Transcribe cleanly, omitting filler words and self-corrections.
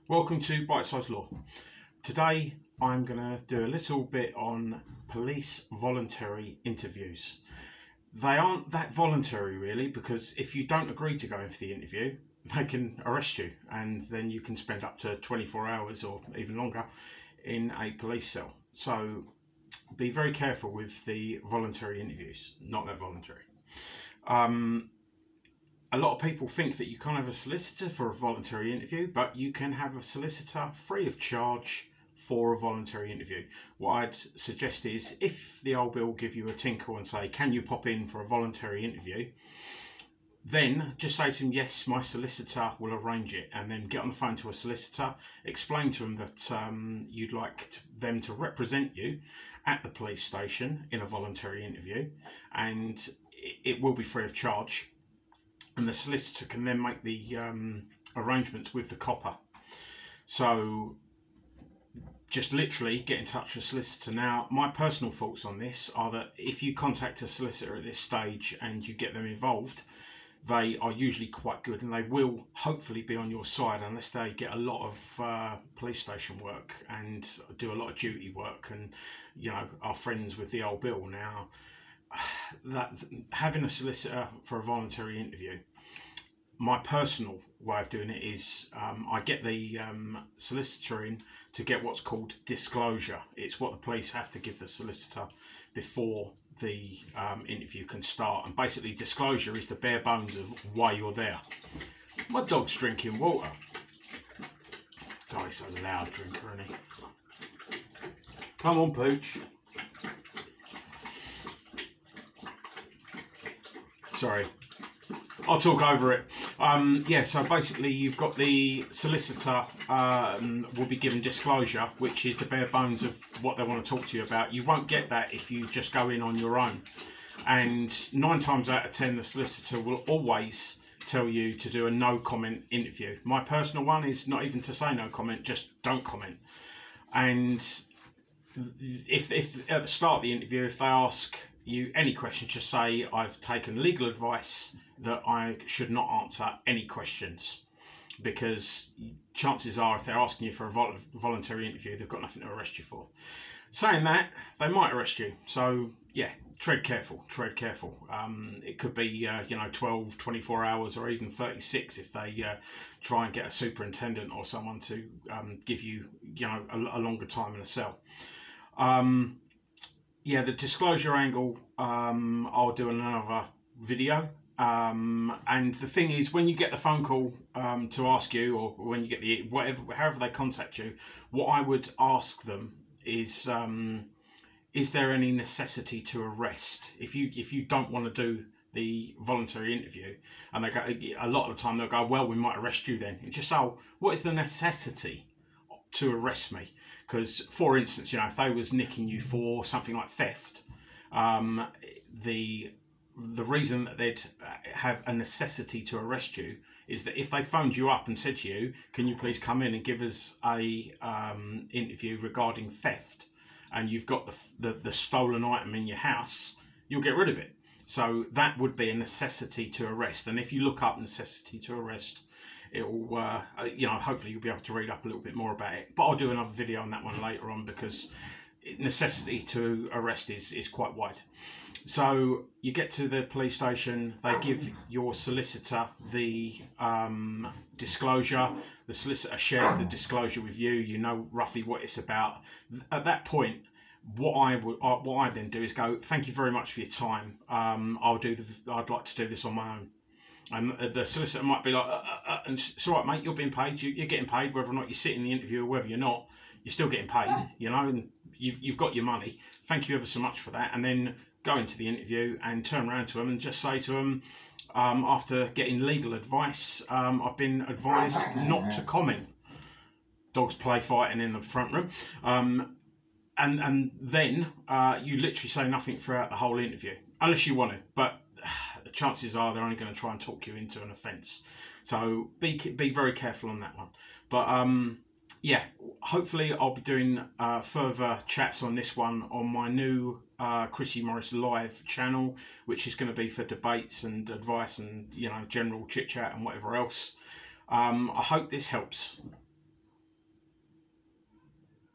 Welcome to Bite Size Law. Today I'm going to do a little bit on police voluntary interviews. They aren't that voluntary really, because if you don't agree to go in for the interview, they can arrest you and then you can spend up to 24 hours or even longer in a police cell. So be very careful with the voluntary interviews, not that voluntary. A lot of people think that you can't have a solicitor for a voluntary interview, but you can have a solicitor free of charge for a voluntary interview. What I'd suggest is, if the old bill give you a tinkle and say, can you pop in for a voluntary interview? Then just say to them, yes, my solicitor will arrange it, and then get on the phone to a solicitor, explain to them that you'd like them to represent you at the police station in a voluntary interview, and it will be free of charge. And the solicitor can then make the arrangements with the copper. So just literally get in touch with a solicitor. Now, my personal thoughts on this are that if you contact a solicitor at this stage and you get them involved, they are usually quite good, and they will hopefully be on your side unless they get a lot of police station work and do a lot of duty work and, you know, are friends with the old bill. Now, that having a solicitor for a voluntary interview, my personal way of doing it is I get the solicitor in to get what's called disclosure. It's what the police have to give the solicitor before the interview can start, and basically disclosure is the bare bones of why you're there. My dog's drinking water. God, he's a loud drinker, isn't he? Come on, Pooch. Sorry, I'll talk over it. Yeah, so basically you've got the solicitor will be given disclosure, which is the bare bones of what they want to talk to you about. You won't get that if you just go in on your own. And 9 times out of 10, the solicitor will always tell you to do a no comment interview. My personal one is not even to say no comment, just don't comment. And if at the start of the interview, if they ask you any questions, just say, I've taken legal advice that I should not answer any questions, because chances are if they're asking you for a voluntary interview, they've got nothing to arrest you for. Saying that, they might arrest you. So yeah, tread careful, tread careful. It could be, you know, 12, 24 hours or even 36 if they try and get a superintendent or someone to give you, you know, a longer time in a cell. Yeah, the disclosure angle, I'll do another video. And the thing is, when you get the phone call to ask you, or when you get the however they contact you, what I would ask them is there any necessity to arrest? If you don't want to do the voluntary interview, and they go, a lot of the time they'll go, well, we might arrest you then. And just say, oh, what is the necessity to arrest me? Because, for instance, you know, if they was nicking you for something like theft, the reason that they'd have a necessity to arrest you is that if they phoned you up and said to you, can you please come in and give us a interview regarding theft, and you've got the stolen item in your house, you'll get rid of it. So that would be a necessity to arrest. And if you look up necessity to arrest, it'll, you know, hopefully you'll be able to read up a little bit more about it. But I'll do another video on that one later on, because necessity to arrest is quite wide. So you get to the police station, they give your solicitor the disclosure. The solicitor shares the disclosure with you. You know roughly what it's about. At that point, what I then do is go, thank you very much for your time. I'd like to do this on my own. And the solicitor might be like, and it's all right, mate, you're being paid. You're getting paid, whether or not you sit in the interview or whether you're not. You're still getting paid, you know, and you've got your money. Thank you ever so much for that. And then go into the interview and turn around to them and just say to them, after getting legal advice, I've been advised not to comment. Dogs play fighting in the front room. And then you literally say nothing throughout the whole interview, unless you want to. But the chances are they're only going to try and talk you into an offence. So be very careful on that one. But yeah, hopefully I'll be doing further chats on this one on my new Chrissy Morris Live channel, which is going to be for debates and advice and, you know, general chit chat and whatever else. I hope this helps.